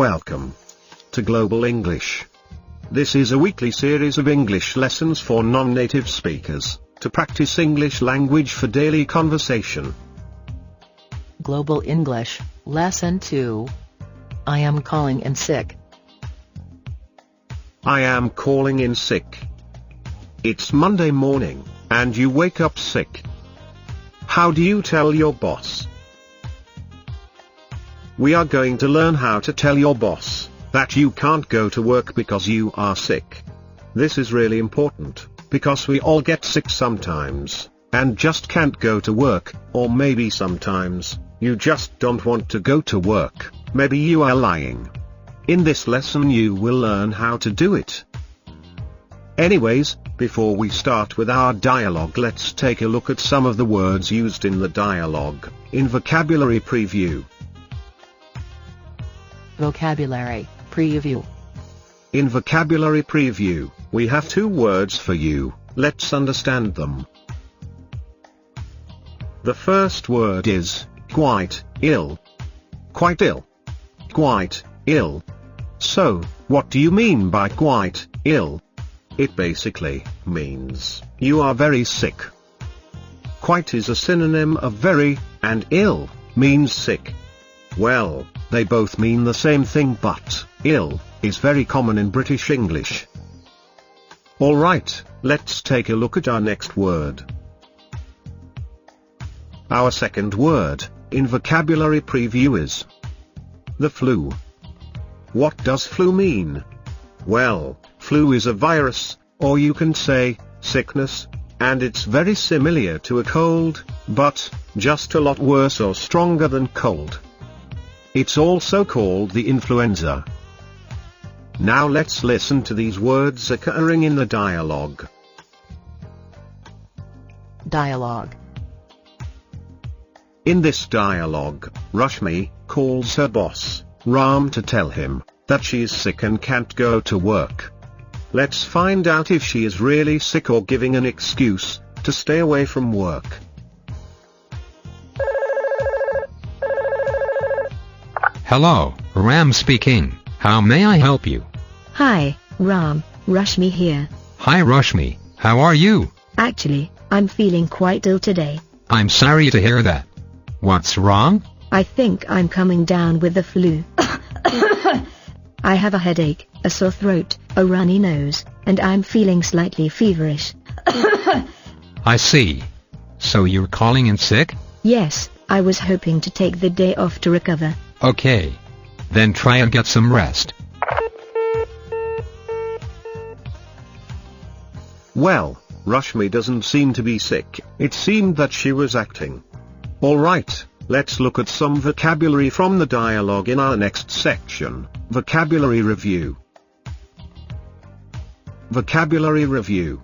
welcome to Global English. This is a weekly series of English lessons for non-native speakers, to practice English language for daily conversation. Global English, Lesson 2. I am calling in sick. I am calling in sick. It's Monday morning, and you wake up sick. How do you tell your boss? We are going to learn how to tell your boss that you can't go to work because you are sick. This is really important, because we all get sick sometimes, and just can't go to work, or maybe sometimes, you just don't want to go to work, maybe you are lying. In this lesson you will learn how to do it. Anyways, before we start with our dialogue, let's take a look at some of the words used in the dialogue, in Vocabulary Preview. Vocabulary Preview. In Vocabulary Preview, we have two words for you. Let's understand them. The first word is quite ill. Quite ill. Quite ill. So, what do you mean by quite ill? It basically means you are very sick. Quite is a synonym of very, and ill means sick. Well, they both mean the same thing, but ill is very common in British English. Alright, let's take a look at our next word. Our second word in Vocabulary Preview is the flu. What does flu mean? Well, flu is a virus, or you can say sickness, and it's very similar to a cold, but just a lot worse or stronger than cold. It's also called the influenza. Now let's listen to these words occurring in the dialogue. Dialogue. In this dialogue, Rashmi calls her boss, Ram, to tell him that she is sick and can't go to work. Let's find out if she is really sick or giving an excuse to stay away from work. Hello, Ram speaking. How may I help you? Hi, Ram, Rashmi here. Hi Rashmi, how are you? Actually, I'm feeling quite ill today. I'm sorry to hear that. What's wrong? I think I'm coming down with the flu. I have a headache, a sore throat, a runny nose, and I'm feeling slightly feverish. I see. So you're calling in sick? Yes, I was hoping to take the day off to recover. Okay. Then try and get some rest. Well, Rashmi doesn't seem to be sick. It seemed that she was acting. Alright, let's look at some vocabulary from the dialogue in our next section, Vocabulary Review. Vocabulary Review.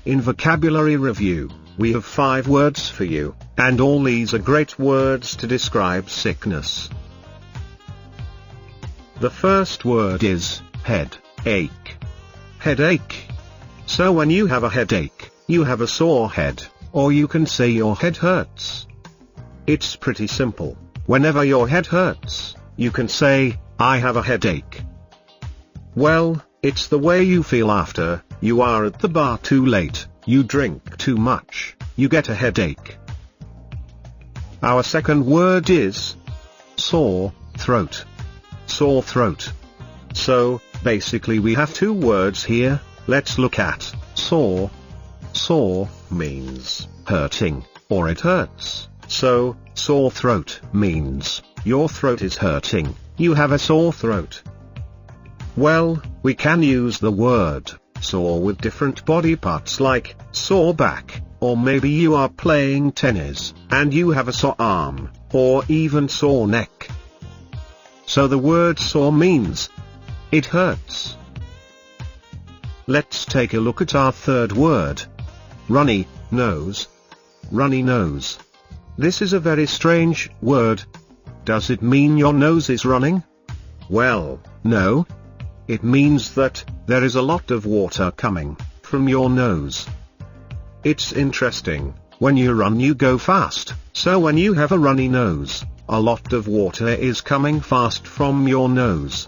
In Vocabulary Review, we have 5 words for you, and all these are great words to describe sickness. The first word is headache. Headache. So when you have a headache, you have a sore head, or you can say your head hurts. It's pretty simple. Whenever your head hurts, you can say, I have a headache. Well, it's the way you feel after you are at the bar too late, you drink too much, you get a headache. Our second word is sore throat. Sore throat. So, basically we have 2 words here. Let's look at sore. Sore means hurting, or it hurts. So, sore throat means your throat is hurting, you have a sore throat. Well, we can use the word sore with different body parts like sore back, or maybe you are playing tennis and you have a sore arm, or even sore neck. So the word sore means it hurts. Let's take a look at our third word. Runny nose. Runny nose. This is a very strange word. Does it mean your nose is running? Well, no. It means that there is a lot of water coming from your nose. It's interesting, When you run you go fast, so when you have a runny nose, a lot of water is coming fast from your nose.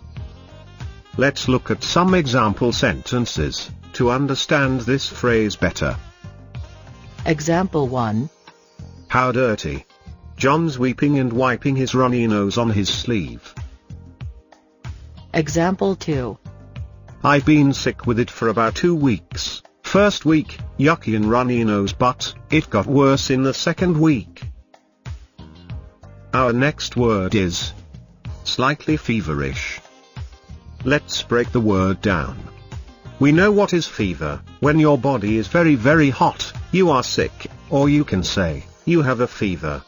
Let's look at some example sentences to understand this phrase better. Example 1. How dirty. John's weeping and wiping his runny nose on his sleeve. Example 2. I've been sick with it for about 2 weeks. First week, yucky and runny nose, but it got worse in the second week. Our next word is slightly feverish. Let's break the word down. We know what is fever. When your body is very, very hot, you are sick, or you can say, you have a fever.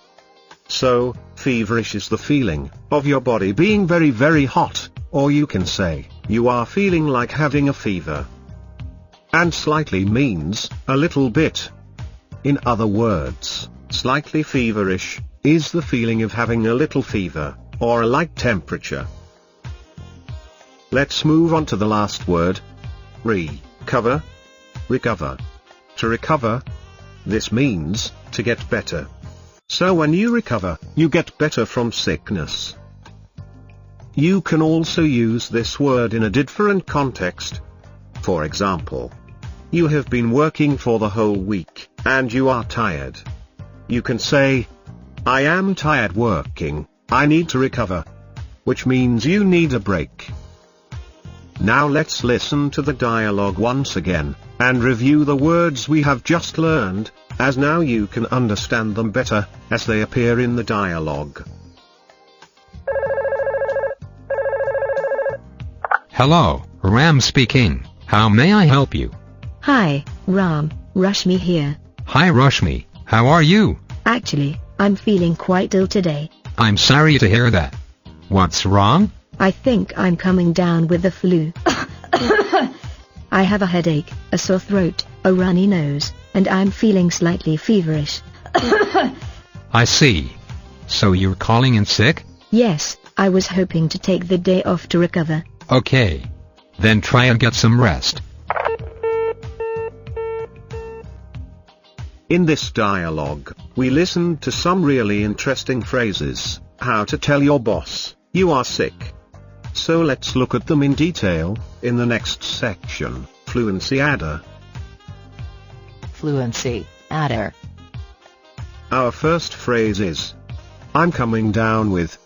So, feverish is the feeling of your body being very, very hot, or you can say, you are feeling like having a fever. And slightly means a little bit. In other words, slightly feverish is the feeling of having a little fever, or a light temperature. Let's move on to the last word. Recover. Recover. To recover. This means to get better. So when you recover, you get better from sickness. You can also use this word in a different context. For example, you have been working for the whole week, and you are tired. You can say, I am tired working, I need to recover. Which means you need a break. Now let's listen to the dialogue once again, and review the words we have just learned, as now you can understand them better, as they appear in the dialogue. Hello, Ram speaking. How may I help you? Hi, Ram, Rashmi here. Hi Rashmi, how are you? Actually, I'm feeling quite ill today. I'm sorry to hear that. What's wrong? I think I'm coming down with the flu. I have a headache, a sore throat, a runny nose, and I'm feeling slightly feverish. I see. So you're calling in sick? Yes, I was hoping to take the day off to recover. Okay. Then try and get some rest. In this dialogue, we listened to some really interesting phrases. How to tell your boss you are sick. So let's look at them in detail, in the next section, Fluency Adder. Fluency Adder. Our first phrase is, I'm coming down with.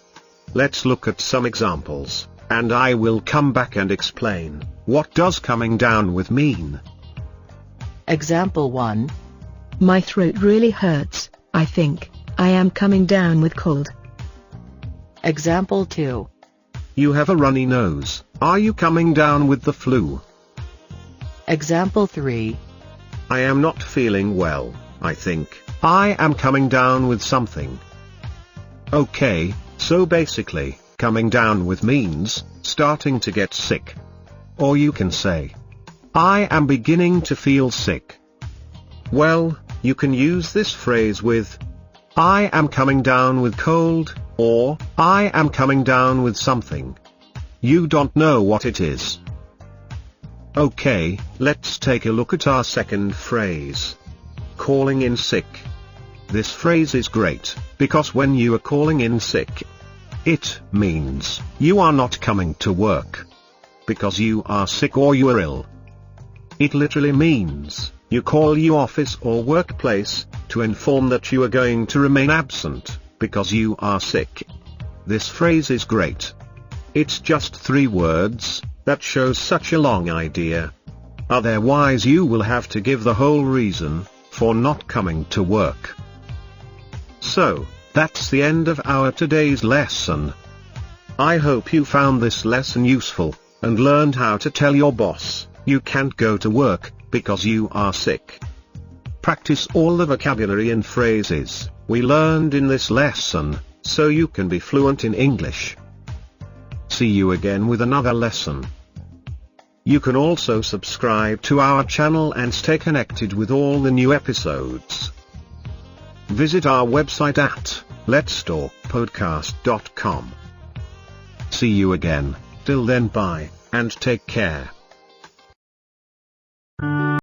Let's look at some examples, and I will come back and explain, what does coming down with mean? Example 1. My throat really hurts, I think. I am coming down with cold. Example 2. You have a runny nose. Are you coming down with the flu? Example 3. I am not feeling well, I think. I am coming down with something. Okay, so basically, coming down with means starting to get sick. Or you can say, I am beginning to feel sick. Well, you can use this phrase with, I am coming down with cold, or, I am coming down with something. You don't know what it is. Okay, let's take a look at our second phrase. Calling in sick. This phrase is great, because when you are calling in sick, it means you are not coming to work. Because you are sick or you are ill. It literally means, you call your office or workplace, to inform that you are going to remain absent, because you are sick. This phrase is great. It's just 3 words, that shows such a long idea. Otherwise you will have to give the whole reason, for not coming to work. So, that's the end of our today's lesson. I hope you found this lesson useful, and learned how to tell your boss, you can't go to work, because you are sick. Practice all the vocabulary and phrases we learned in this lesson, so you can be fluent in English. See you again with another lesson. You can also subscribe to our channel and stay connected with all the new episodes. Visit our website at letstalkpodcast.com. See you again. Till then, bye, and take care.